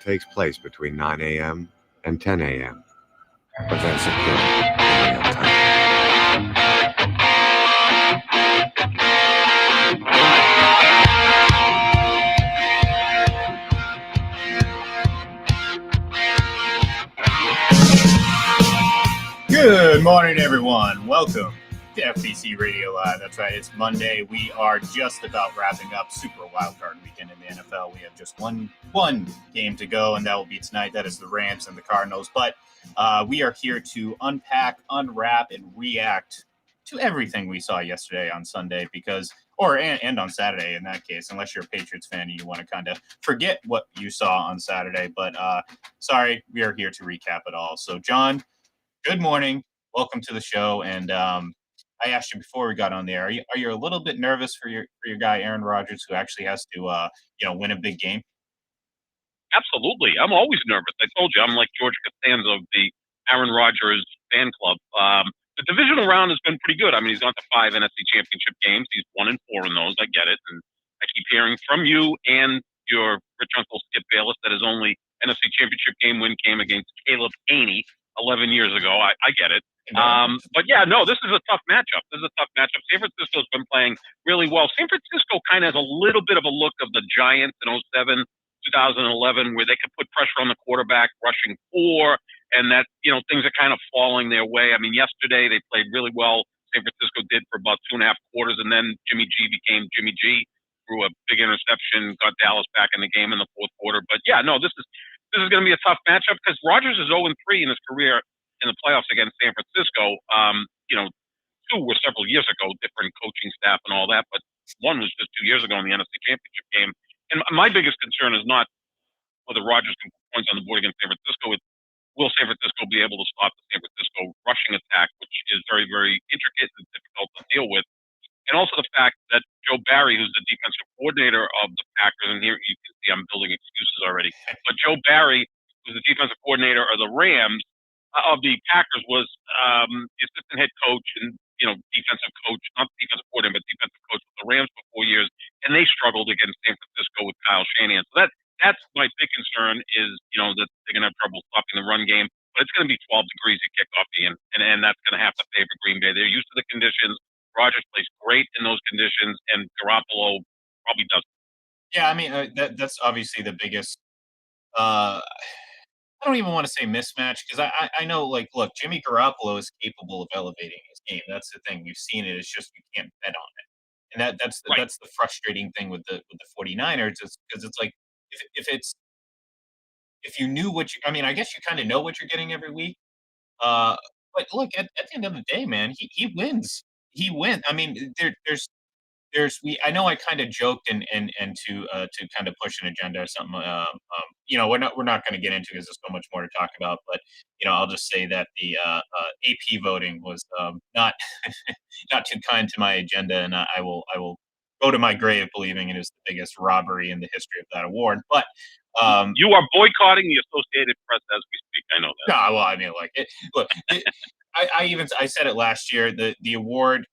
takes place between 9 a.m. and 10 a.m. Events occur in real time. Good morning, everyone. Welcome to FBC Radio Live. That's right, it's Monday. We are just about wrapping up Super Wildcard Weekend in the NFL. We have just one game to go, and that will be tonight. That is the Rams and the Cardinals. But we are here to unpack, unwrap, and react to everything we saw yesterday on Sunday and on Saturday in that case, unless you're a Patriots fan and you want to kind of forget what you saw on Saturday. But sorry, we are here to recap it all. So, John, good morning. Welcome to the show. And I asked you before we got on there, are you a little bit nervous for your guy Aaron Rodgers, who actually has to win a big game? Absolutely. I'm always nervous. I told you, I'm like George Costanza of the Aaron Rodgers fan club. The divisional round has been pretty good. I mean, he's gone to 5 NFC championship games. He's 1-4 in those. I get it. And I keep hearing from you and your rich uncle Skip Bayless that his only NFC championship game win came against Caleb Haney 11 years ago. I get it. But yeah, no, this is a tough matchup. San Francisco's been playing really well. San Francisco kind of has a little bit of a look of the Giants in 07, 2011, where they could put pressure on the quarterback, rushing 4, and that, things are kind of falling their way. I mean, yesterday they played really well. San Francisco did for about 2.5 quarters, and then Jimmy G became Jimmy G, threw a big interception, got Dallas back in the game in the fourth quarter. But yeah, no, this is going to be a tough matchup because Rodgers is 0-3 in his career in the playoffs against San Francisco. Two were several years ago, different coaching staff and all that, but one was just 2 years ago in the NFC Championship game. And my biggest concern is not whether Rodgers can put points on the board against San Francisco. It's will San Francisco be able to stop the San Francisco rushing attack, which is very, very intricate and difficult to deal with. And also the fact that Joe Barry, who's the defensive coordinator of the Packers, and here you can see I'm building excuses already, but Joe Barry, who's the defensive coordinator of the Rams, of the Packers, was the assistant head coach and defensive coach, not defensive coordinator, but defensive coach with the Rams for 4 years, and they struggled against San Francisco with Kyle Shanahan. So that's my big concern is that they're going to have trouble stopping the run game, but it's going to be 12 degrees at kickoff, Ian, and that's going to have to favor Green Bay. They're used to the conditions. Rodgers plays great in those conditions, and Garoppolo probably doesn't. Yeah, I mean that's obviously the biggest. I don't even want to say mismatch because I know, like, look, Jimmy Garoppolo is capable of elevating his game. That's the thing. We've seen it. It's just you can't bet on it. And Right. that's the frustrating thing with the 49ers is because it's like if you knew I mean, I guess you kind of know what you're getting every week. Uh, but look, at the end of the day, man, he wins. He wins. I mean, there's we I know I kind of joked and to kind of push an agenda or something. We're not going to get into because there's so much more to talk about. But I'll just say that the AP voting was not not too kind to my agenda, and I will go to my grave believing it is the biggest robbery in the history of that award. But You are boycotting the Associated Press as we speak. I know that. no, well, I mean, like, look, I said it last year. The award,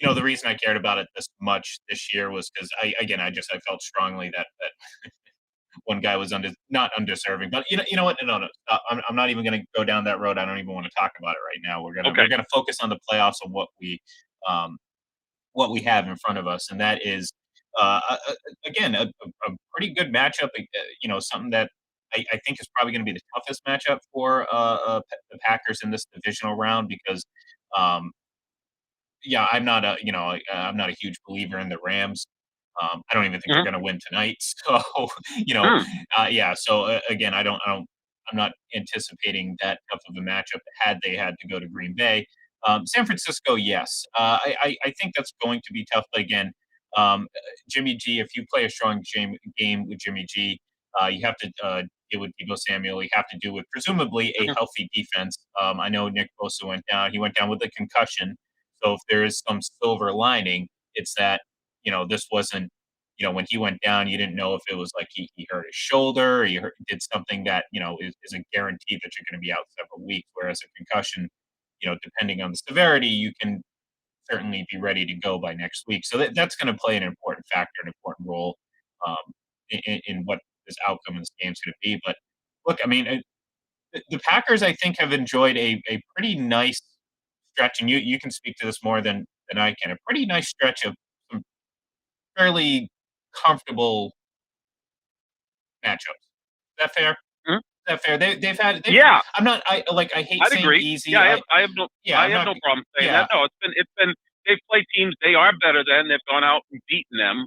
the reason I cared about it this much this year was because I felt strongly that one guy was not undeserving. But you know what? No. I'm not even going to go down that road. I don't even want to talk about it right now. We're gonna focus on the playoffs and um what we have in front of us, and that is again a pretty good matchup. Something that I think is probably going to be the toughest matchup for the Packers in this divisional round because um, yeah, I'm not a huge believer in the Rams. I don't even think they're Mm-hmm. going to win tonight. So, you know, Mm. yeah. So again, I'm not anticipating that tough of a matchup had they had to go to Green Bay. San Francisco, yes. I think that's going to be tough. But again, Jimmy G, if you play a strong game with Jimmy G, you have to deal with Debo Samuel. You have to do with presumably a Mhm. healthy defense. I know Nick Bosa went down. He went down with a concussion. So if there is some silver lining, it's that this wasn't, when he went down, you didn't know if it was like he hurt his shoulder, or did something that, is a guarantee that you're going to be out several weeks. Whereas a concussion, depending on the severity, you can certainly be ready to go by next week. So that's going to play an important factor, an important role um, in what this outcome in this game is going to be. But look, I mean, the Packers, I think, have enjoyed a pretty nice stretch, and you can speak to this more than I can. A pretty nice stretch of some fairly comfortable matchups. Is that fair? Mhm. Is that fair? They've had. Yeah, I'm not. I hate I'd saying agree. easy. Yeah, I I'm have not. no problem saying Yeah. that. No, it's been they've played teams they are better than. They've gone out and beaten them,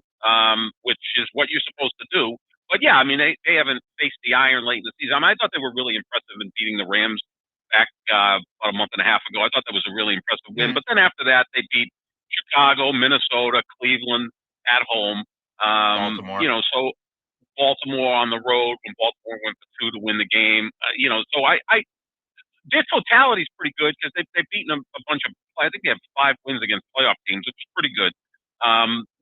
which is what you're supposed to do. But yeah, I mean they haven't faced the iron late in the season. I mean, I thought they were really impressive in beating the Rams back about a month and a half ago. I thought that was a really impressive win. Mhm. But then after that, they beat Chicago, Minnesota, Cleveland at home. Baltimore. So Baltimore on the road when Baltimore went for two to win the game. So I their totality is pretty good because they've beaten a bunch of. I think they have 5 wins against playoff teams, which is pretty good.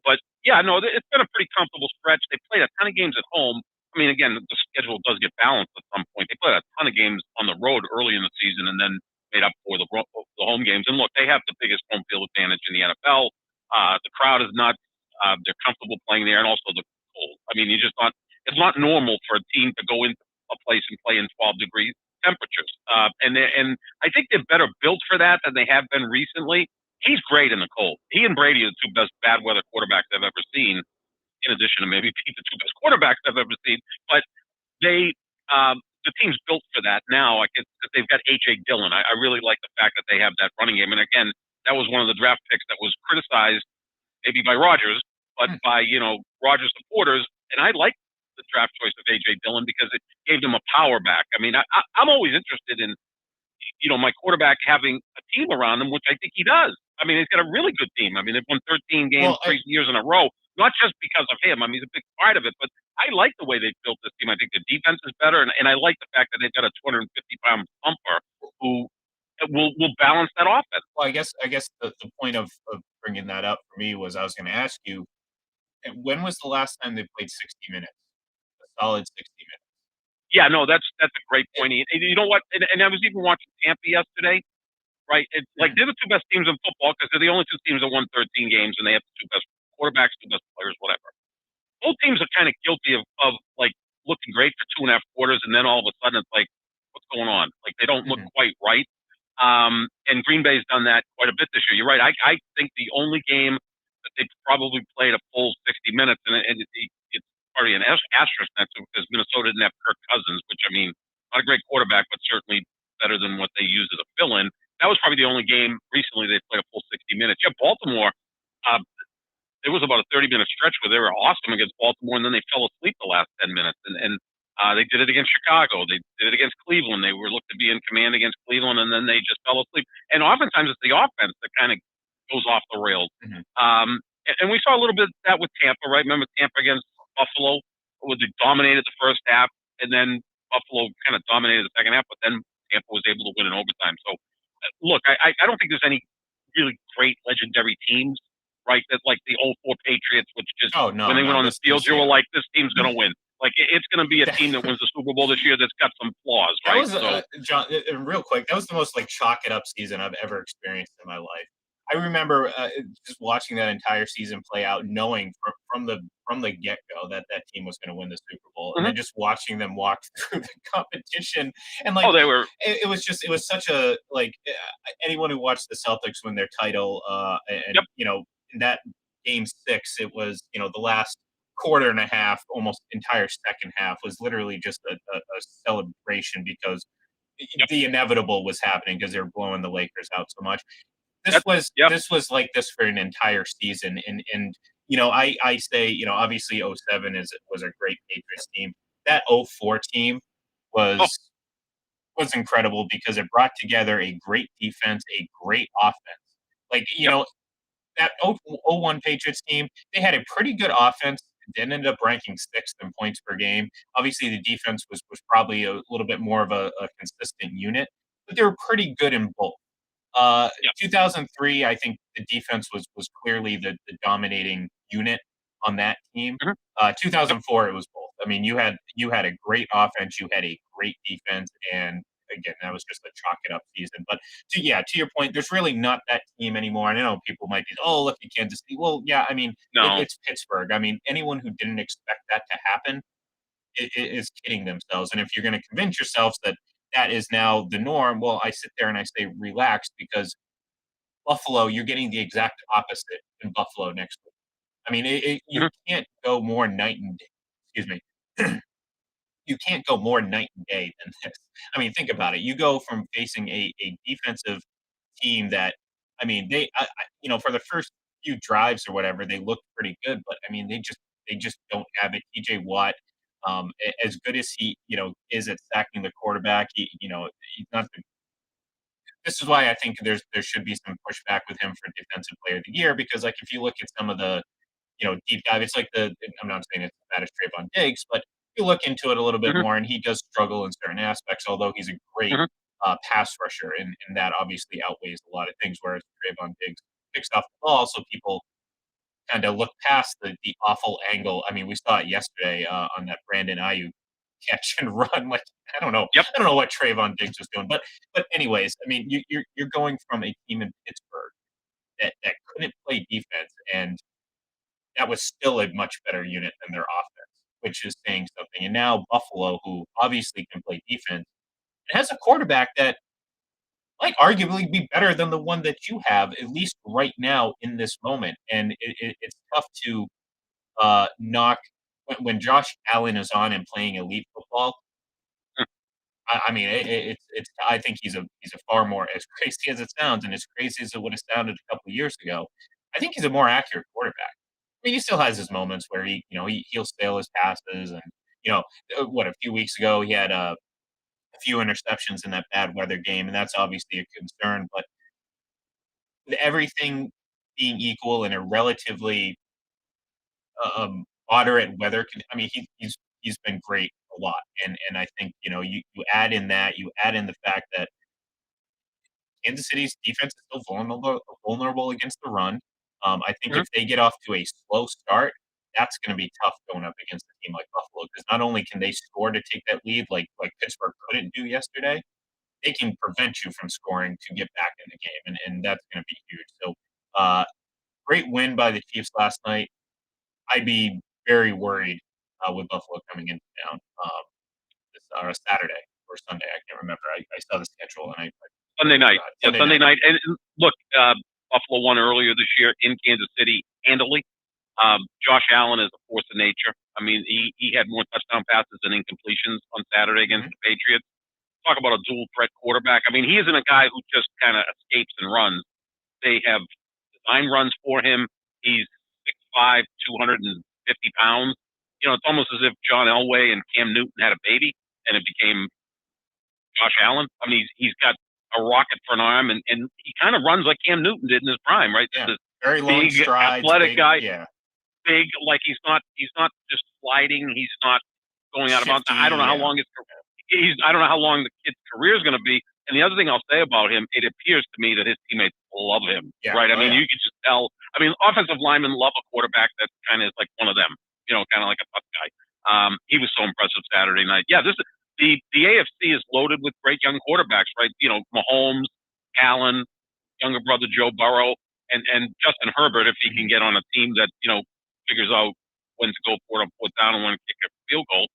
But yeah, no, it's been a pretty comfortable stretch. They played a ton of games at home. I mean, again, the schedule does get balanced at some point. They played a ton of games on the road early in the season and then made up for the home games. And look, they have the biggest home field advantage in the NFL. The crowd is nuts. They're comfortable playing there, and also the cold. I mean, it's not normal for a team to go into a place and play in 12-degree temperatures. And I think they're better built for that than they have been recently. He's great in the cold. He and Brady are the two best bad weather quarterbacks I've ever seen, in addition to maybe being the two best quarterbacks I've ever seen. But they, the team's built for that now. I guess because they've got A.J. Dillon. I really like the fact that they have that running game. And again, that was one of the draft picks that was criticized maybe by Rodgers, but by Rodgers supporters. And I like the draft choice of A.J. Dillon because it gave them a power back. I mean, I'm always interested in my quarterback having a team around him, which I think he does. I mean, he's got a really good team. I mean, they've won 13 games Well, 3 years in a row, not just because of him. I mean, he's a big part of it, but I like the way they've built this team. I think the defense is better, and I like the fact that they've got a 250-pound thumper who will balance that offense. Well, I guess the point of bringing that up for me was I was going to ask you, when was the last time they played 60 minutes? A solid 60 minutes. Yeah, no, that's a great point. And you know what? And I was even watching Tampa yesterday, right? It's like they're the two best teams in football because they're the only two teams that won 13 games, and they have the two best quarterbacks, two best players, whatever. Both teams are kind of guilty of like looking great for 2.5 quarters, and then all of a sudden it's like, what's going on? Like they don't look quite right. And Green Bay's done that quite a bit this year. You're right. I think the only game that they probably played a full 60 minutes, and it's probably an asterisk next to it because Minnesota didn't have Kirk Cousins, which I mean, not a great quarterback, but certainly better than what they used as a fill-in. That was probably the only game recently they played a full 60 minutes. Yeah, Baltimore. Uh, there was about a 30-minute stretch where they were awesome against Baltimore, and then they fell asleep the last 10 minutes. And they did it against Chicago. They did it against Cleveland. They were looked to be in command against Cleveland, and then they just fell asleep. And oftentimes it's the offense that kind of goes off the rails. And we saw a little bit of that with Tampa, right? Remember Tampa against Buffalo, where they dominated the first half, and then Buffalo kind of dominated the second half, but then Tampa was able to win in overtime. So, look, I don't think there's any really great legendary teams, right? That like the '04 Patriots, which just when they went on the field, you were like, this team's going to win. Like it's going to be a team that wins the Super Bowl this year that's got some flaws, right? That was, John, real quick, that was the most like chalk it up season I've ever experienced in my life. I remember just watching that entire season play out, knowing from the get go that that team was going to win the Super Bowl, and then just watching them walk through the competition, and like they were. It was such a like anyone who watched the Celtics win their title, and in that game 6, it was the last quarter and a half, almost entire second half was literally just a celebration because the inevitable was happening because they were blowing the Lakers out so much. This was like this for an entire season, and I say obviously '07 was a great Patriots team. That '04 team was incredible because it brought together a great defense, a great offense. Like that '01 Patriots team, they had a pretty good offense. They ended up ranking 6th in points per game. Obviously, the defense was probably a little bit more of a consistent unit, but they were pretty good in both. 2003, I think the defense was clearly the dominating unit on that team. 2004, it was both. I mean, you had a great offense, you had a great defense, and again, that was just a chalk it up season. But to your point, there's really not that team anymore. And I know people might be, oh, look at Kansas City. Well, yeah, I mean, it's Pittsburgh. I mean, anyone who didn't expect that to happen is kidding themselves. And if you're going to convince yourselves that that is now the norm, well, I sit there and I say relax, because Buffalo, you're getting the exact opposite in Buffalo next week. I mean, you Mhm. can't go more night and day. Excuse me. You can't go more night and day than this. I mean, think about it. You go from facing a defensive team that, I mean, for the first few drives or whatever, they looked pretty good, but I mean, they just don't have it. TJ Watt, as good as he, is at sacking the quarterback, he's not the this is why I think there should be some pushback with him for defensive player of the year, because like if you look at some of the deep dive, it's like I'm not saying it's as bad as Trayvon Diggs, but you look into it a little bit Mhm. more, and he does struggle in certain aspects, although he's a great Mhm. pass rusher, and that obviously outweighs a lot of things. Whereas Trayvon Diggs picks off the ball, so people kind of look past the awful angle. I mean, we saw it yesterday on that Brandon Ayuk catch and run. Like Yep. I don't know what Trayvon Diggs was doing, but anyways, I mean, you're going from a team in Pittsburgh that couldn't play defense, and that was still a much better unit than their offense, which is saying something. And now Buffalo, who obviously can play defense, has a quarterback that might arguably be better than the one that you have, at least right now in this moment. And it's tough to knock when Josh Allen is on and playing elite football. Mm. I mean, it's. I think he's a far more, as crazy as it sounds, and as crazy as it would have sounded a couple of years ago. I think he's a more accurate quarterback. I mean, he still has his moments where he'll stale his passes, and what, a few weeks ago he had a few interceptions in that bad weather game, and that's obviously a concern. But with everything being equal in a relatively moderate weather, I mean, he's been great a lot, and I think you add in you add in the fact that Kansas City's defense is still vulnerable against the run. I think Mhm. if they get off to a slow start, that's going to be tough going up against a team like Buffalo, because not only can they score to take that lead like Pittsburgh couldn't do yesterday, they can prevent you from scoring to get back in the game, and that's going to be huge. So, uh, great win by the Chiefs last night. I'd be very worried with Buffalo coming into town Saturday or Sunday. I can't remember. I saw the schedule and I Sunday night. forgot. Yeah, Sunday Sunday night. night. And look, Buffalo won earlier this year in Kansas City handily. Josh Allen is a force of nature. I mean, he had more touchdown passes than incompletions on Saturday against Mhm. the Patriots. Talk about a dual threat quarterback. I mean, he isn't a guy who just kind of escapes and runs. They have design runs for him. He's 6'5", 250 pounds. It's almost as if John Elway and Cam Newton had a baby, and it became Josh Allen. I mean, he's got a rocket for an arm, and he kind of runs like Cam Newton did in his prime, right? Yeah. This Very long big, strides, athletic big, guy, yeah, big, like he's not just sliding. He's not going out of bounds. I don't shifty, know how yeah. long I don't know how long the kid's career is going to be. And the other thing I'll say about him, it appears to me that his teammates love him, Yeah. right? I Oh, mean, yeah. you could just tell. I mean, offensive linemen love a quarterback that kind of is like one of them, kind of like a tough guy. He was so impressive Saturday night. Yeah, the AFC is loaded with great young quarterbacks, right? Mahomes, Allen, younger brother Joe Burrow, and Justin Herbert, if he can Mhm. get on a team that figures out when to go for it on fourth down and when to kick a field goal,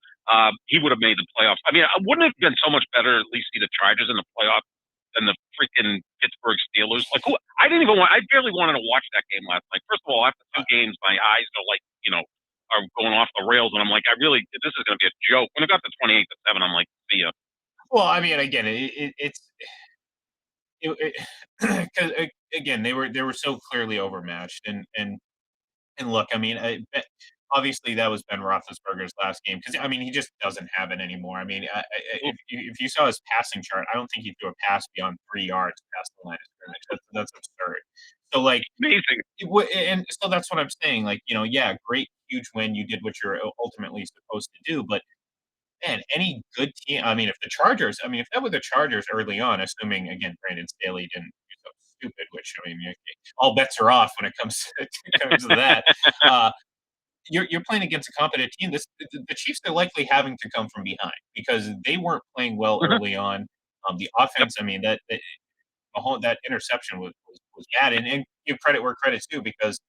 he would have made the playoffs. I mean, wouldn't it have been so much better at least see the Chargers in the playoffs than the freaking Pittsburgh Steelers? Like, who? I barely wanted to watch that game last night. First of all, after Uh, two games, my eyes are like, are going off the rails, and I'm like, this is going to be a joke. When it got to 28-7, I'm like, see ya. well, I mean, again, because again, they were so clearly overmatched, and look, I mean, obviously that was Ben Roethlisberger's last game, because I mean he just doesn't have it anymore. I mean, if you saw his passing chart, I don't think he threw a pass beyond 3 yards past the line of scrimmage. That's absurd. So like, Amazing. and so that's what I'm saying. Like, yeah, great, huge win. You did what you're ultimately supposed to do, but man, any good team. I mean, I mean, if that were the Chargers early on, assuming again Brandon Staley didn't do something stupid, which I mean, all bets are off when it comes to that. Uh, you're playing against a competent team. The Chiefs are likely having to come from behind because they weren't playing well Mhm. early on. The Yep. offense, I mean, that interception was bad, and give credit where credit's due, because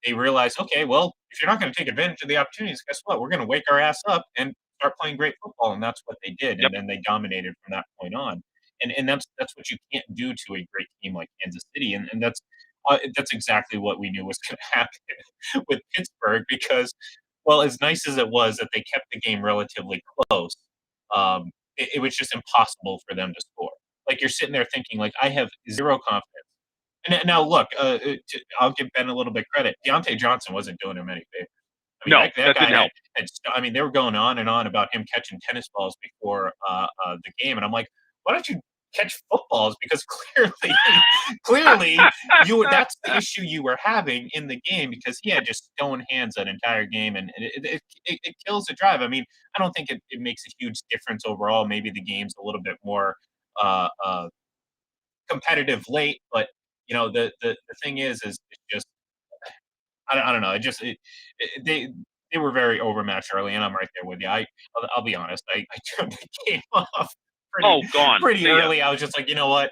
they realized, okay, well, if you're not going to take advantage of the opportunities, guess what? We're going to wake our ass up and start playing great football, and that's what they did, Yep. and then they dominated from that point on. And that's what you can't do to a great team like Kansas City, and that's exactly what we knew was going to happen with Pittsburgh because, well, as nice as it was that they kept the game relatively close, it was just impossible for them to score. Like you're sitting there thinking, like I have zero confidence. And now, look, I'll give Ben a little bit credit. Deontay Johnson wasn't doing him any favors. I mean, No, that that guy didn't help. I mean, they were going on and on about him catching tennis balls before the game, and I'm like, why don't you catch footballs? Because clearly, that's the issue you were having in the game because he had just stone hands that entire game, and it kills the drive. I mean, I don't think it makes a huge difference overall. Maybe the game's a little bit more uh, uh, competitive late, but the thing is it's just I don't know. They were very overmatched early, and I'm right there with you. I'll be honest. I turned the game off Oh, gone. pretty See ya. early. I was just like, you know what?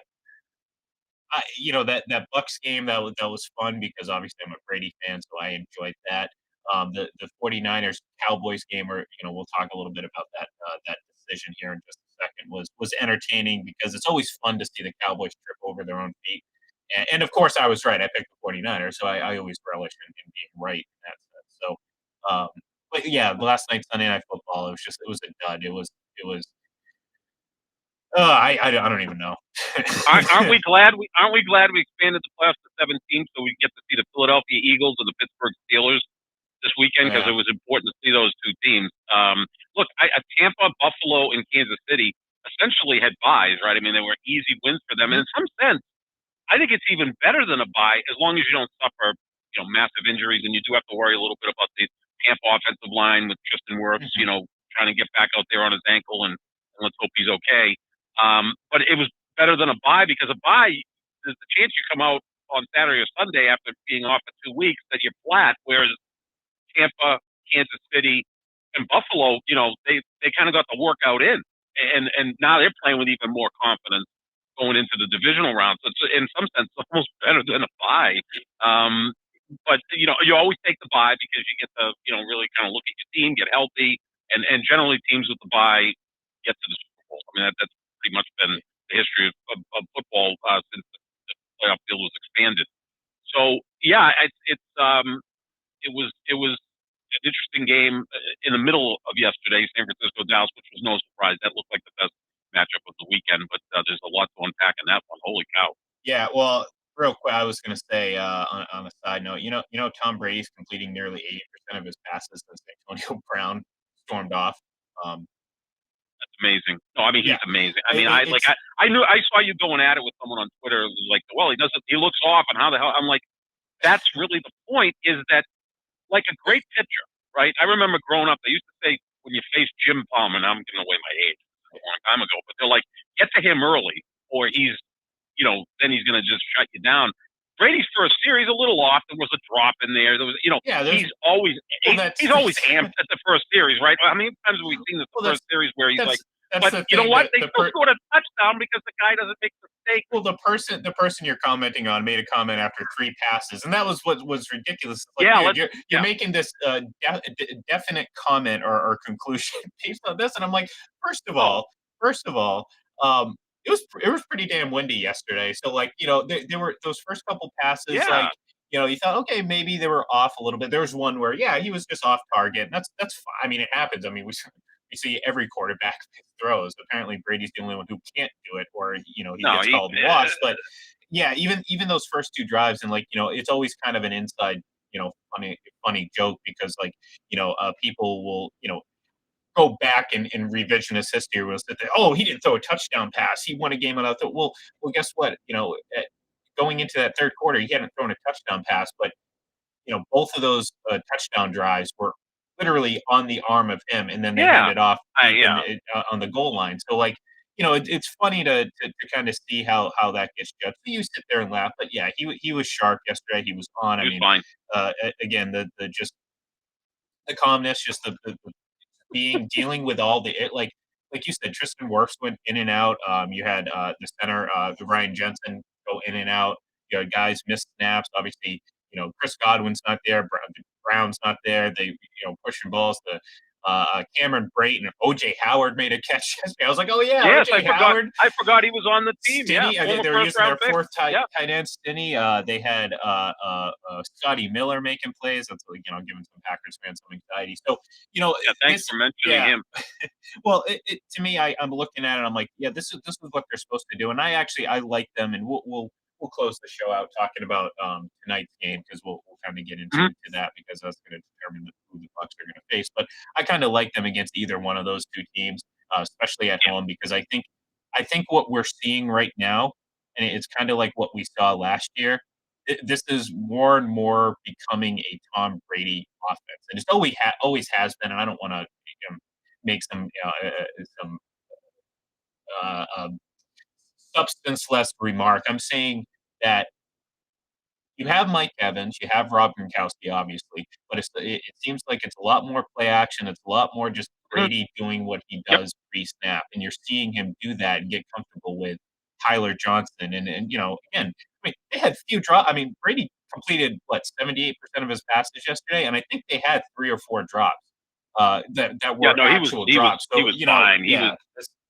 That Bucks game that was fun because obviously I'm a Brady fan, so I enjoyed that. The 49ers Cowboys game, or we'll talk a little bit about that decision here in just a second, was entertaining because it's always fun to see the Cowboys trip over their own feet. And of course, I was right. I picked the 49ers, so I always relish in being right in that sense. But yeah, last night's Sunday Night Football, it was a dud. It was. I don't even know. Aren't we glad we expanded the playoffs to 7 teams so we get to see the Philadelphia Eagles and the Pittsburgh Steelers this weekend because Yeah. it was important to see those two teams. Look, Tampa, Buffalo, and Kansas City essentially had buys, right? I mean, they were easy wins for them, and in some sense, I think it's even better than a bye as long as you don't suffer, massive injuries, and you do have to worry a little bit about the Tampa offensive line with Tristan Wirfs, trying to get back out there on his ankle, and let's hope he's okay. But it was better than a bye because a bye, there's the chance you come out on Saturday or Sunday after being off for 2 weeks that you're flat, whereas Tampa, Kansas City, and Buffalo, they kind of got the workout in, and now they're playing with even more confidence going into the divisional round. So it's, in some sense, almost better than a bye. But you always take the bye because you get to really kind of look at your team, get healthy, and generally teams with the bye get to the Super Bowl. I mean that's pretty much been the history of football since the playoff field was expanded. So yeah, it was an interesting game in the middle of yesterday, San Francisco Dallas, which was no surprise. That looked like the best matchup of the weekend, but there's a lot to unpack in that one. Holy cow! Yeah, well, real quick, I was going to say on a side note, Tom Brady's completing nearly 80% of his passes since Antonio Brown stormed off. Um, That's amazing. No, I mean he's yeah, amazing. I mean, it's I knew I saw you going at it with someone on Twitter. It was like, well, he looks off, and how the hell? I'm like, that's really the point. Is that like a great pitcher, right? I remember growing up, they used to say when you face Jim Palmer, and I'm giving away my age a long time ago, but they're like, get to him early, or then he's going to just shut you down. Brady's first series a little off. There was a drop in there. There was, yeah. he's always he's always amped at the first series, right? How many times have we seen this Well, first series where he's like, that's but the you know thing. what? They still scored a touchdown because the guy doesn't make mistakes. Well, the person you're commenting on made a comment after 3 passes, and that was what was ridiculous. It's like, Yeah, dude, you're making this definite comment or conclusion based on this, and I'm like, first of all, um, it was pretty damn windy yesterday. So like, there were those first couple passes, yeah. like, you thought, okay, maybe they were off a little bit. There was one where, yeah, he was just off target. And that's fine. I mean, it happens. I mean, we see every quarterback throws. Apparently, Brady's the only one who can't do it, or he No, gets called washed. But yeah, even those first 2 drives, and like, it's always kind of an inside, funny joke because like, people will, go back in revisionist history will say, oh, he didn't throw a touchdown pass. He won a game without throw. Well, guess what? Going into that third quarter, he hadn't thrown a touchdown pass, but both of those touchdown drives were literally on the arm of him, and then they yeah. handed off deep Yeah. on the goal line. So like, it's funny to kind of see how that gets judged. You sit there and laugh, but yeah, he was sharp yesterday. He was on. I He was mean, fine. again, the just the calmness, just the dealing with all like you said, Tristan Wirfs went in and out. You had the center, the Ryan Jensen, go in and out. You had guys miss snaps. Obviously, Chris Godwin's not there. Brown's not there. They pushing balls to Cameron Brayton, OJ Howard made a catch yesterday. I was like, oh yeah, Yes, OJ Howard. I forgot he was on the team. Stinney, Yeah, former they were first using round their pick. fourth tight Yeah. end, Stinney. They had Scotty Miller making plays. That's giving some Packers fans some anxiety. So Yeah, thanks for mentioning him. Well, to me, I'm looking at it. I'm like, yeah, this is what they're supposed to do, and I like them, and we'll close the show out talking about tonight's game because we'll kind of get into that because that's going to determine who the Bucks are going to face. But I kind of like them against either one of those two teams, especially at home, because I think what we're seeing right now, and it's kind of like what we saw last year. This is more and more becoming a Tom Brady offense, and it's always has been. And I don't want to make some substanceless remark. I'm saying that you have Mike Evans, you have Rob Gronkowski, obviously, but it seems like it's a lot more play action. It's a lot more just Brady doing what he Yep. does pre-snap, and you're seeing him do that and get comfortable with Tyler Johnson. And again, I mean, they had few drops. I mean, Brady completed 78% of his passes yesterday, and I think they had 3 or 4 drops that were actual drops. He was fine. Yeah,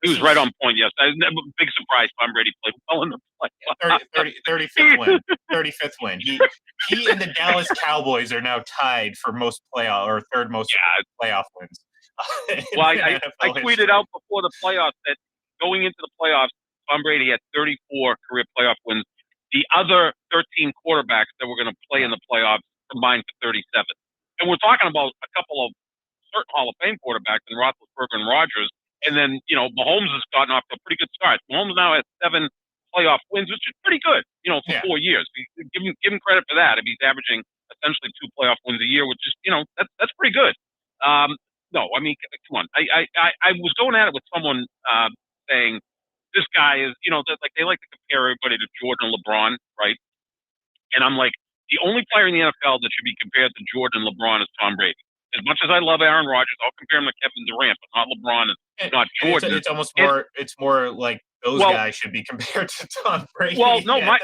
He was right on point. Yes, big surprise. Tom Brady played well in the play. 35th win. 35th win. He and the Dallas Cowboys are now tied for most third most playoff wins. Well, I tweeted out before the playoffs that going into the playoffs, Tom Brady had 34 career playoff wins. The other 13 quarterbacks that were going to play in the playoffs combined for 37. And we're talking about a couple of certain Hall of Fame quarterbacks in Roethlisberger and Rodgers. And then, Mahomes has gotten off to a pretty good start. Mahomes now has 7 playoff wins, which is pretty good, for 4 years. Give him credit for that. If he's averaging essentially 2 playoff wins a year, which is, that's pretty good. No, I mean, come on. I was going at it with someone saying this guy is, like they like to compare everybody to Jordan and LeBron, right? And I'm like, the only player in the NFL that should be compared to Jordan and LeBron is Tom Brady. As much as I love Aaron Rodgers, I'll compare him to Kevin Durant, but not LeBron and not Jordan. It's almost more. It's more like those guys should be compared to Tom Brady. Well, no, my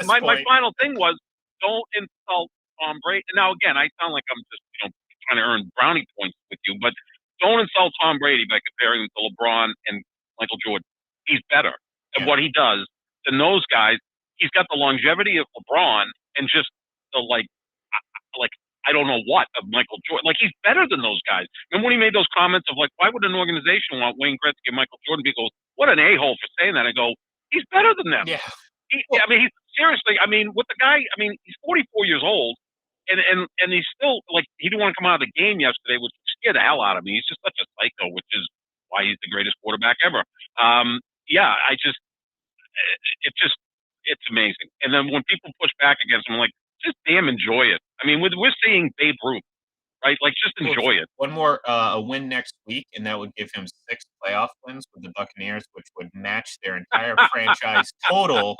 final thing was don't insult Tom Brady. Now again, I sound like I'm just trying to earn brownie points with you, but don't insult Tom Brady by comparing him to LeBron and Michael Jordan. He's better at what he does than those guys. He's got the longevity of LeBron and just the like I don't know what of Michael Jordan. Like he's better than those guys. Remember when he made those comments of like, why would an organization want Wayne Gretzky and Michael Jordan? People go, what an a-hole for saying that. I go, he's better than them. Yeah. I mean, seriously. I mean, with the guy. I mean, he's 44 years old, and he's still like he didn't want to come out of the game yesterday, which scared the hell out of me. He's just such a psycho, which is why he's the greatest quarterback ever. It's amazing. And then when people push back against him, I'm like, just damn enjoy it. I mean, we're seeing Babe Ruth, right? Like, just enjoy it. One more a win next week, and that would give him 6 playoff wins with the Buccaneers, which would match their entire franchise total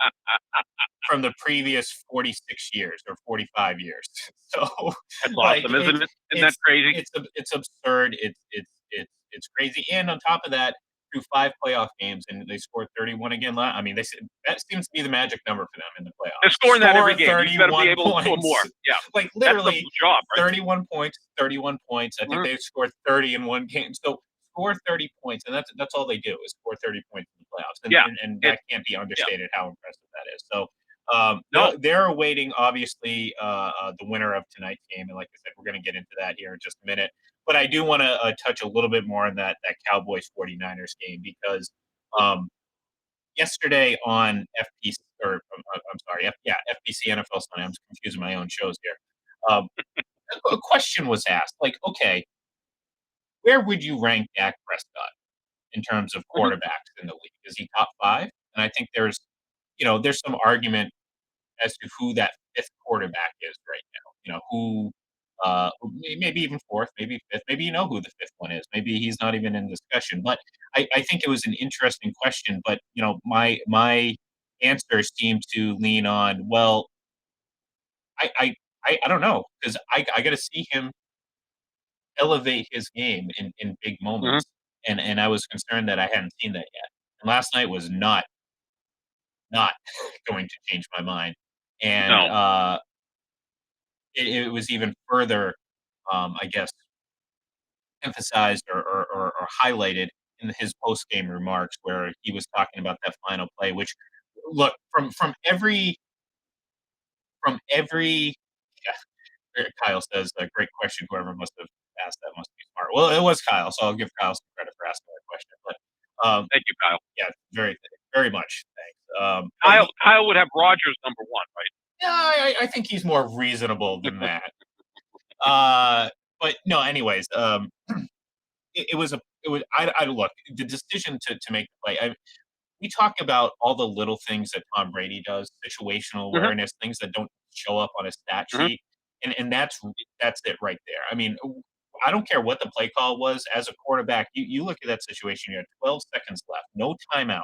from the previous 46 years or 45 years. So that's awesome, isn't it? Isn't that crazy? It's absurd. It's crazy. And on top of that, through 5 playoff games, and they scored 31 again. I mean, that seems to be the magic number for them in the playoffs. They're scoring that every game. You better be able to score more. Yeah, like literally, that's the job, right? 31 points. 31 points. I think they scored 30 in one game. So score 30 points, and that's all they do is score 30 points in the playoffs. And that can't be understated how impressive that is. So they're awaiting obviously the winner of tonight's game, and like I said, we're going to get into that here in just a minute. But I do want to touch a little bit more on that Cowboys 49ers game because yesterday on FPC NFL Sunday. I'm confusing my own shows here. A question was asked, like, okay, where would you rank Dak Prescott in terms of quarterbacks in the league? Is he top 5? And I think there's some argument as to who that 5th quarterback is right now. Who maybe even 4th, maybe 5th, maybe who the 5th one is. Maybe he's not even in discussion. But I think it was an interesting question. But my answers seem to lean on, well, I don't know, because I got to see him elevate his game in big moments, and I was concerned that I hadn't seen that yet. And last night was not going to change my mind, and it was even further, I guess, emphasized or highlighted in his post game remarks, where he was talking about that final play. Which, look, from every Kyle says, great question. Whoever must have asked that must be smart. Well, it was Kyle, so I'll give Kyle some credit for asking that question. But Thank you, Kyle. yeah, very much. Thanks. Kyle would have Rogers number one, right? Yeah, I think he's more reasonable than that. But no, anyways, it was I look, the decision to make the play. We talk about all the little things that Tom Brady does, situational Mm-hmm. awareness, things that don't show up on a stat Mm-hmm. sheet, and that's it right there. I mean, I don't care what the play call was. As a quarterback, you look at that situation. You had 12 seconds left, no timeouts,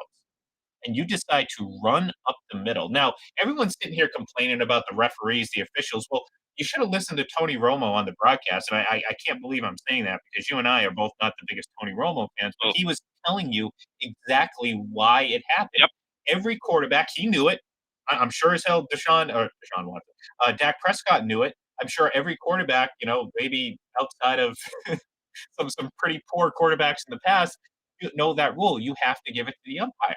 and you decide to run up the middle. Now, everyone's sitting here complaining about the referees, the officials. Well, you should have listened to Tony Romo on the broadcast. And I can't believe I'm saying that, because you and I are both not the biggest Tony Romo fans, but he was telling you exactly why it happened. Yep. Every quarterback, he knew it. I'm sure as hell Dak Prescott knew it. I'm sure every quarterback, maybe outside of some pretty poor quarterbacks in the past, you know that rule. You have to give it to the umpire,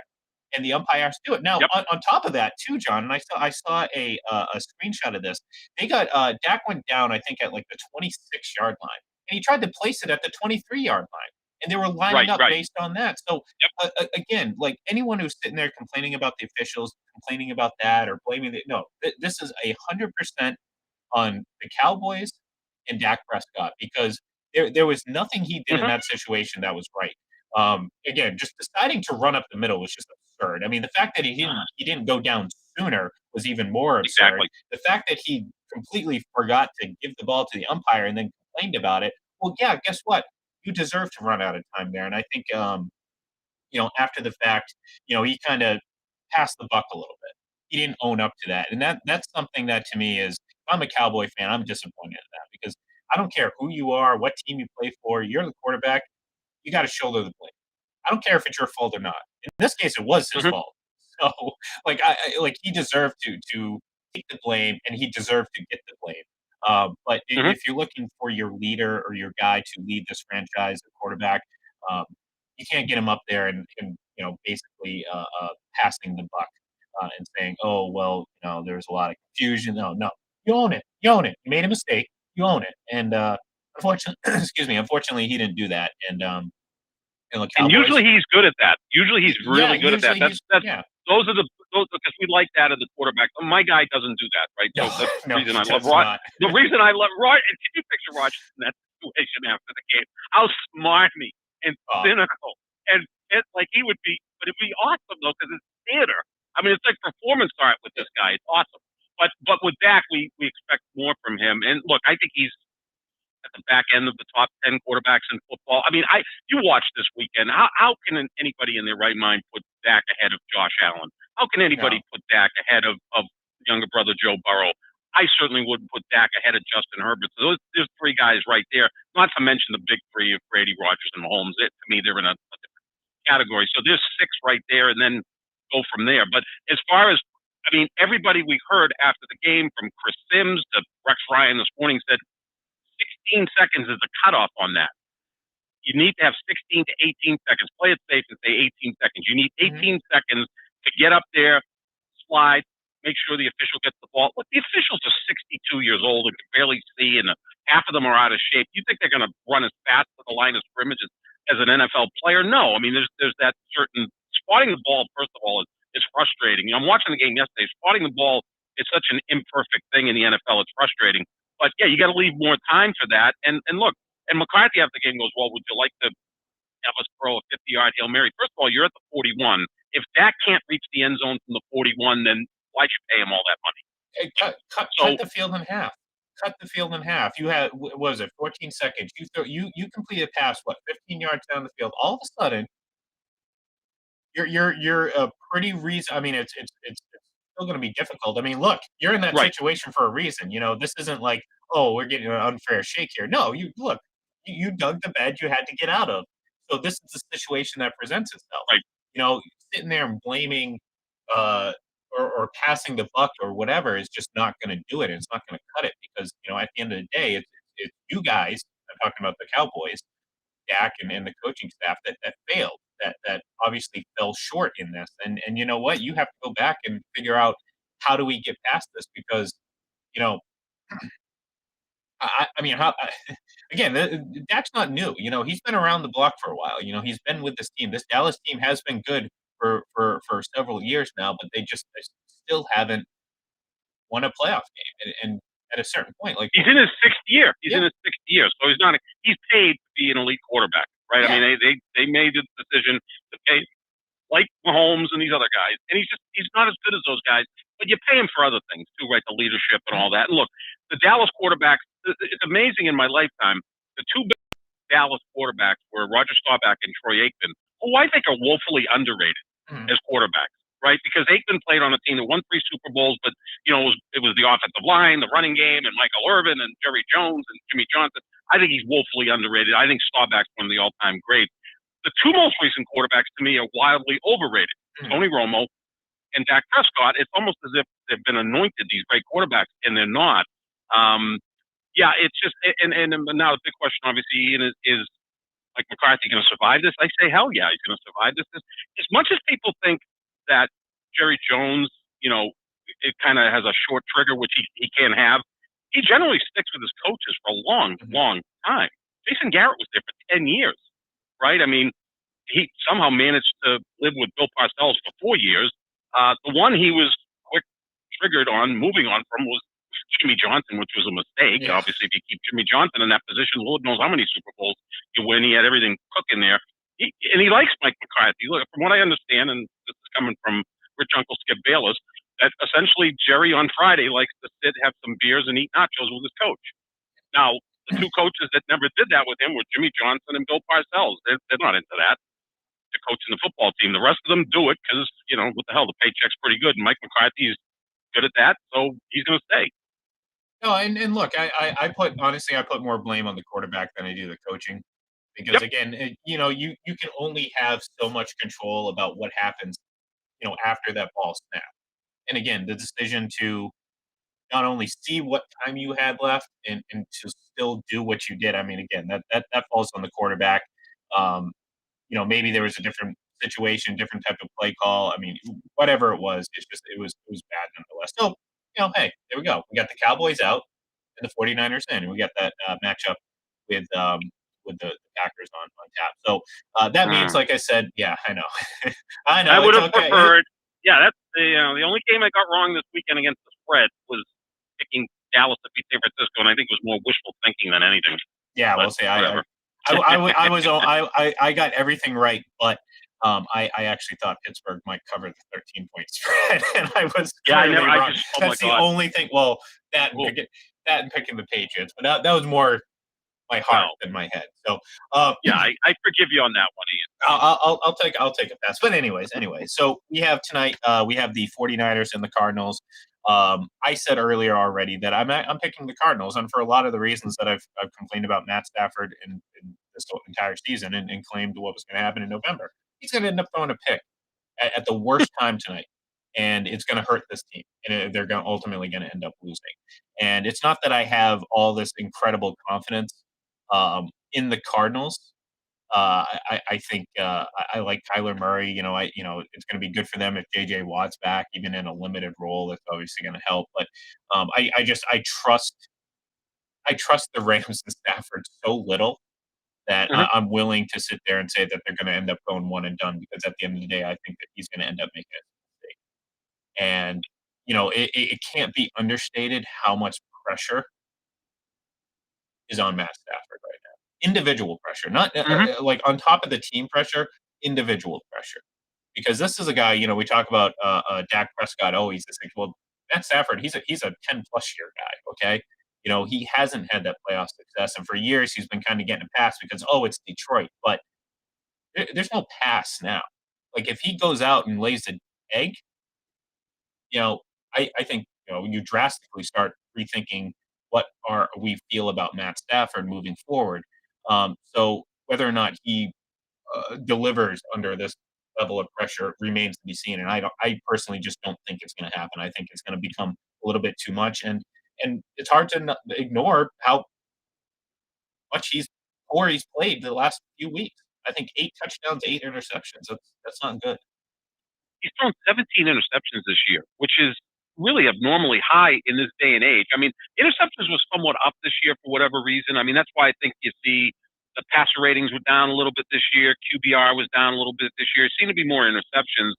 and the umpires do it. Now, Yep. on top of that, too, John, and I saw a screenshot of this. They got Dak went down, I think, at like the 26-yard line, and he tried to place it at the 23-yard line, and they were lining up Right. based on that. So again, like, anyone who's sitting there complaining about the officials, complaining about that, or blaming this is 100% on the Cowboys and Dak Prescott, because there was nothing he did in Mm-hmm. that situation that was right. Again, just deciding to run up the middle was just absurd. I mean, the fact that he didn't go down sooner was even more absurd. Exactly. The fact that he completely forgot to give the ball to the umpire and then complained about it. Well, yeah, guess what? You deserve to run out of time there. And I think after the fact, he kind of passed the buck a little bit. He didn't own up to that, and that's something that, to me, is, if I'm a Cowboy fan, I'm disappointed in that, because I don't care who you are, what team you play for, you're the quarterback, you got to shoulder the blame. I don't care if it's your fault or not. In this case, it was his Mm-hmm. fault. So, like, he deserved to take the blame, and he deserved to get the blame. But Mm-hmm. if you're looking for your leader or your guy to lead this franchise, the quarterback, um, you can't get him up there and basically passing the buck, and saying, "Oh, well, there's a lot of confusion." No, no, you own it. You own it. You made a mistake. You own it. And unfortunately, excuse me. Unfortunately, he didn't do that. And the And Cowboys. usually he's good at that. Usually he's really good at that. usually That's yeah. those because we like that in the quarterback. My guy doesn't do that, right? No, So that's the no, reason he I love does Rod. not. The reason I love Rod. And can you picture Rogers in that situation after the game? How smarmy and cynical, and like he would be, but it'd be awesome though, because it's theater. I mean, it's like performance art with this guy. It's awesome. But with Dak, we expect more from him. And look, I think he's at the back end of the top 10 quarterbacks in football. I mean, you watched this weekend. How can anybody in their right mind put Dak ahead of Josh Allen? How can anybody put Dak ahead of younger brother Joe Burrow? I certainly wouldn't put Dak ahead of Justin Herbert. So there's three guys right there. Not to mention the big three of Brady, Rodgers, and Mahomes. To me, they're in a different category. So there's six right there, and then go from there. But as far as, I mean, everybody we heard after the game, from Chris Sims to Rex Ryan this morning, said 16 seconds is the cutoff on that. You need to have 16 to 18 seconds. Play it safe and say 18 seconds. You need 18 seconds to get up there, slide, make sure the official gets the ball. Look, the officials are 62 years old and can barely see, and half of them are out of shape. You think they're going to run as fast to the line of scrimmage as an NFL player? No. I mean, there's that certain spotting the ball. First of all, is frustrating. I'm watching the game yesterday. Spotting the ball is such an imperfect thing in the NFL. It's frustrating. But yeah, you got to leave more time for that. And look, and McCarthy after the game goes, well, would you like to have us throw a 50-yard Hail Mary? First of all, you're at the 41. If Dak can't reach the end zone from the 41, then why should you pay him all that money? Hey, cut the field in half. Cut the field in half. You had, what was it, 14 seconds. You complete a pass, 15 yards down the field. All of a sudden, you're a pretty reason. I mean, it's still going to be difficult. I mean, look, you're in that situation for a reason. This isn't like, oh, we're getting an unfair shake here. No, you dug the bed you had to get out of. So this is the situation that presents itself. Right. Sitting there and blaming or passing the buck or whatever is just not going to do it. It's not going to cut it, because at the end of the day, it's you guys. I'm talking about the Cowboys. Dak and the coaching staff that failed, that obviously fell short in this. And you know what? You have to go back and figure out how do we get past this because you know I mean, how again, Dak's not new. He's been around the block for a while. He's been with this team. This Dallas team has been good for several years now, but they still haven't won a playoff game. And at a certain point, like He's in his sixth year. He's Yeah. in his sixth year, so he's not. He's paid to be an elite quarterback, right? I Yeah. mean, they made the decision to pay like Mahomes and these other guys, and he's not as good as those guys. But you pay him for other things too, right? The leadership and all that. And look, the Dallas quarterbacks. It's amazing in my lifetime. The two best Dallas quarterbacks were Roger Staubach and Troy Aikman, who I think are woefully underrated Mhm. as quarterbacks, right? Because Aikman played on a team that won 3 Super Bowls, but it was the offensive line, the running game, and Michael Irvin and Jerry Jones and Jimmy Johnson. I think he's woefully underrated. I think Staubach's one of the all-time greats. The two most recent quarterbacks to me are wildly overrated: Mhm. Tony Romo and Dak Prescott. It's almost as if they've been anointed these great quarterbacks, and they're not. Yeah, it's just and now the big question, obviously, Ian, is like McCarthy going to survive this? I say hell yeah, he's going to survive this. As much as people think that Jerry Jones, it kind of has a short trigger, which he can't have, he generally sticks with his coaches for a long, Mhm. long time. Jason Garrett was there for 10 years, right? I mean, he somehow managed to live with Bill Parcells for 4 years. The one he was quick triggered on moving on from was Jimmy Johnson, which was a mistake. Yeah. Obviously, if you keep Jimmy Johnson in that position, Lord knows how many Super Bowls you win. He had everything cooking there. He likes Mike McCarthy. Look, from what I understand, and this is coming from Rich Uncle Skip Bayless, that essentially Jerry on Friday likes to sit, have some beers, and eat nachos with his coach. Now, the two coaches that never did that with him were Jimmy Johnson and Bill Parcells. They're not into that. They're coaching the football team. The rest of them do it because, what the hell, the paycheck's pretty good. And Mike McCarthy's good at that, so he's going to stay. No, and look, I put more blame on the quarterback than I do the coaching because Yep. again, you can only have so much control about what happens, after that ball snap. And again, the decision to not only see what time you had left and to still do what you did. I mean, again, that falls on the quarterback. Um, maybe there was a different situation, different type of play call. I mean, whatever it was, it was bad nonetheless. So, hey, there we go. We got the Cowboys out and the 49ers in, and we got that matchup with the Packers on tap. So that means, like I said, yeah, I know, I I know, would it's have okay. preferred. Yeah, that's the only game I got wrong this weekend against the spread was picking Dallas to beat San Francisco, and I think it was more wishful thinking than anything. Yeah, But we'll see. whatever. I got everything right, but I actually thought Pittsburgh might cover the 13-point spread, and I was Yeah, I clearly never. I wrong. just. Oh my That's the god. only thing. Well, Cool. that and picking the Patriots, but that was more my heart Well, than my head. So, yeah, I forgive you on that one, Ian. I'll take a pass. But anyways, so we have tonight. We have the 49ers and the Cardinals. I said earlier already that I'm picking the Cardinals, and for a lot of the reasons that I've complained about Matt Stafford in this entire season and claimed what was going to happen in November. He's going to end up throwing a pick at the worst time tonight, and it's going to hurt this team, and they're going ultimately going to end up losing. And it's not that I have all this incredible confidence in the Cardinals. I think I like Kyler Murray. It's going to be good for them if JJ Watt's back, even in a limited role. That's obviously going to help. But I trust the Rams and Stafford so little that Mhm. I'm willing to sit there and say that they're going to end up going one and done because at the end of the day, I think that he's going to end up making a mistake. And it can't be understated how much pressure is on Matt Stafford right now. Individual pressure, not Mhm. like on top of the team pressure, individual pressure. Because this is a guy, we talk about Dak Prescott. Oh, he's this thing. Well, Matt Stafford, he's a 10-plus year guy. Okay, he hasn't had that playoff success, and for years he's been kind of getting a pass because it's Detroit, but there's no pass now. Like if he goes out and lays an egg, you know, I think you drastically start rethinking what are we feel about Matt Stafford moving forward. So whether or not he delivers under this level of pressure remains to be seen. And I personally just don't think it's going to happen. I think it's going to become a little bit too much, and it's hard to ignore how much he's poor he's played the last few weeks. I think 8 touchdowns, 8 interceptions. That's not good. He's thrown 17 interceptions this year, which is really abnormally high in this day and age. I mean, interceptions was somewhat up this year for whatever reason. I mean, that's why I think you see the passer ratings were down a little bit this year. QBR was down a little bit this year. It seemed to be more interceptions.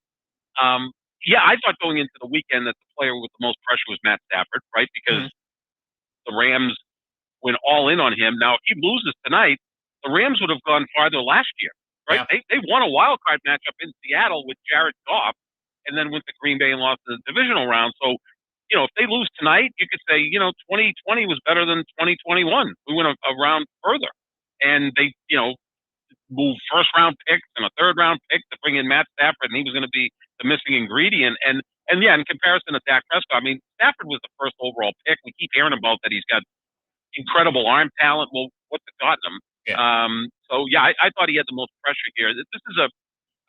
Um, yeah, I thought going into the weekend that the player with the most pressure was Matt Stafford, right? Because the Rams went all in on him. Now, if he loses tonight, the Rams would have gone farther last year, right? Yeah. They won a wild card matchup in Seattle with Jared Goff, and then went to Green Bay and lost the divisional round. So, if they lose tonight, you could say, 2020 was better than 2021. We went a round further, and they, moved first round picks and a third round pick to bring in Matt Stafford, and he was going to be the missing ingredient. And yeah, in comparison to Dak Prescott, I mean, Stafford was the first overall pick. We keep hearing about that he's got incredible arm talent. Well, what's it gotten him? Yeah. So yeah, I thought he had the most pressure here. I'm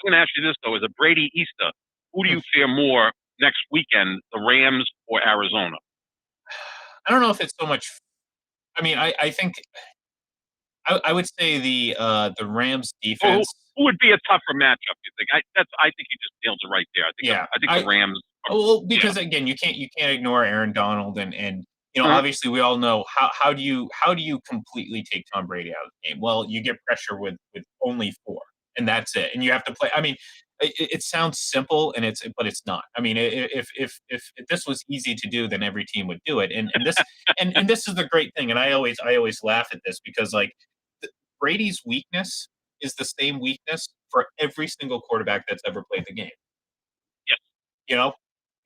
going to ask you this though: as a Brady Easter, who do you fear more next weekend, the Rams or Arizona? I don't know if it's so much. I mean, I think I would say the Rams defense. Who would be a tougher matchup? You think? I think you just nailed it right there. I think the Rams. Well, because again, you can't ignore Aaron Donald and obviously we all know how do you completely take Tom Brady out of the game? Well, you get pressure with only 4, and that's it, and you have to play. I mean, it sounds simple, but it's not. I mean, if this was easy to do, then every team would do it, and this and this is the great thing, and I always laugh at this because like Brady's weakness is the same weakness for every single quarterback that's ever played the game. Yes.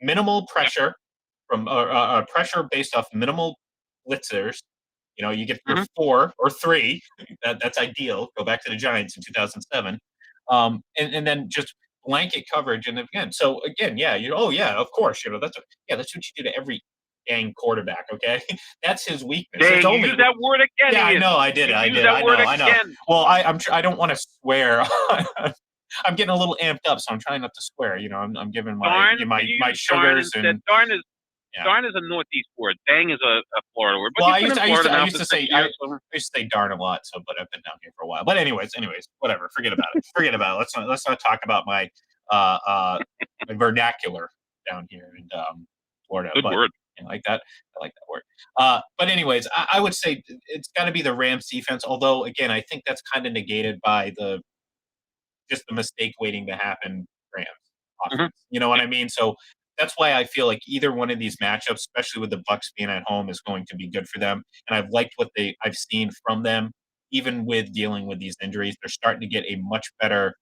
Minimal pressure from pressure based off minimal blitzers. You get your 4 or 3. That's ideal. Go back to the Giants in 2007, and then just blanket coverage. And again, yeah, of course, that's what you do to every dang quarterback. Okay, that's his weakness. Dang, you use that word again. Yeah, I know, I did. I know. Well, I don't want to swear. I'm getting a little amped up, so I'm trying not to swear. I'm giving my sugars and darn is a Northeast word. Dang is a Florida word. But well, I used to say darn a lot. So, but I've been down here for a while. But anyways, whatever. Forget about it. Let's not talk about my my vernacular down here in Florida. Good word. I like that word. But anyways, I would say it's got to be the Rams defense. Although, again, I think that's kind of negated by the mistake waiting to happen Rams offense. You know what I mean? So that's why I feel like either one of these matchups, especially with the Bucs being at home, is going to be good for them. And I've liked what I've seen from them, even with dealing with these injuries. They're starting to get a much better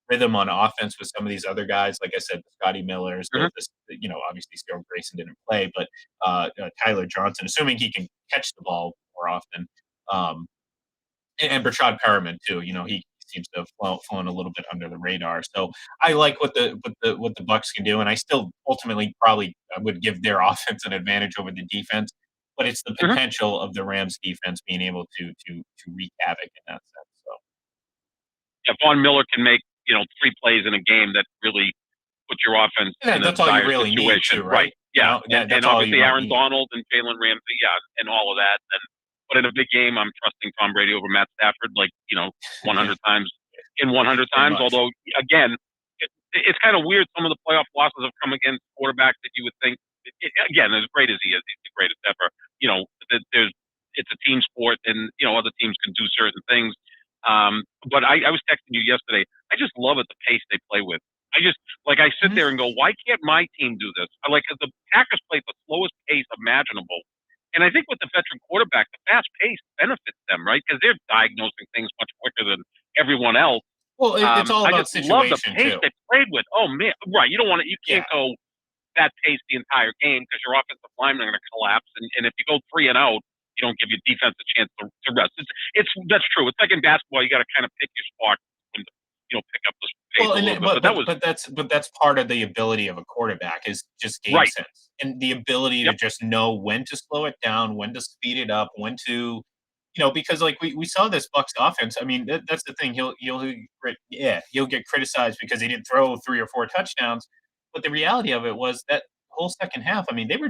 rhythm on offense with some of these other guys. Like I said, Scotty Millers, obviously Cyril Grayson didn't play, but Tyler Johnson, assuming he can catch the ball more often, and Brashad Perriman too. He seems to have flown a little bit under the radar. So I like what the Bucs can do, and I still ultimately probably would give their offense an advantage over the defense. But it's the potential of the Rams defense being able to wreak havoc in that sense. So yeah, Von Miller can make 3 plays in a game that really put your offense in that's a all dire you really situation, need to, right? Yeah, and obviously Aaron need. Donald and Jalen Ramsey, and all of that. But in a big game, I'm trusting Tom Brady over Matt Stafford, 100 times in 100 times. Although, again, it's kind of weird. Some of the playoff losses have come against quarterbacks that you would think, again, as great as he is, he's the greatest ever. It's a team sport, and other teams can do certain things. But I was texting you yesterday. I just love at the pace they play with. I sit there and go, why can't my team do this? The Packers play at the slowest pace imaginable. And I think with the veteran quarterback, the fast pace benefits them, right? Because they're diagnosing things much quicker than everyone else. Well, it's all about situation, love the pace they played with. Oh man, right? You can't go that pace the entire game because your offensive linemen are going to collapse. And if you go 3 and out, you don't give your defense a chance to rest. That's true. It's like in basketball, you got to kind of pick your spot and pick up the pace a little bit. But that's part of the ability of a quarterback is just game sense and the ability to just know when to slow it down, when to speed it up, when to because we saw this Bucs offense. I mean, that's the thing. He'll get criticized because he didn't throw 3 or 4 touchdowns, but the reality of it was that whole second half, I mean, they were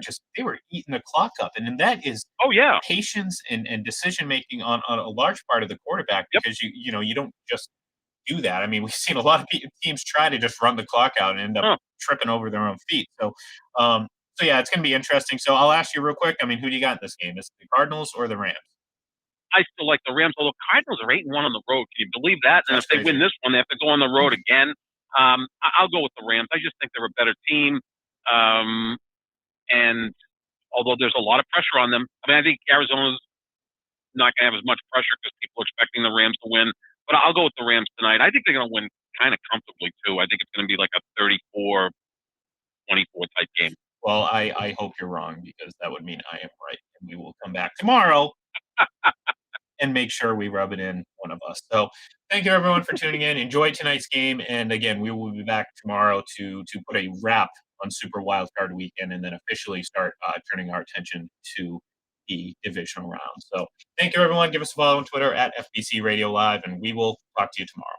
eating the clock up, and then that is Oh yeah. patience and decision making on a large part of the quarterback Yep. because you don't just do that. I mean, we've seen a lot of teams try to just run the clock out and end up Huh. tripping over their own feet. So yeah, it's going to be interesting. So I'll ask you real quick. I mean, who do you got in this game? Is it the Cardinals or the Rams? I still like the Rams, although Cardinals are 8-1 on the road. Can you believe that? And That's if they win crazy. this one, they have to go on the road again. I'll go with the Rams. I just think they're a better team. And although there's a lot of pressure on them, I mean, I think Arizona's not going to have as much pressure because people are expecting the Rams to win. But I'll go with the Rams tonight. I think they're going to win kind of comfortably, too. I think it's going to be like a 34-24 type game. Well, I hope you're wrong because that would mean I am right, and we will come back tomorrow and make sure we rub it in one of us. So thank you everyone for tuning in. Enjoy tonight's game, and again, we will be back tomorrow to put a wrap on Super Wildcard Weekend, and then officially start turning our attention to the divisional round. So thank you everyone. Give us a follow on Twitter at FBC Radio Live, and we will talk to you tomorrow.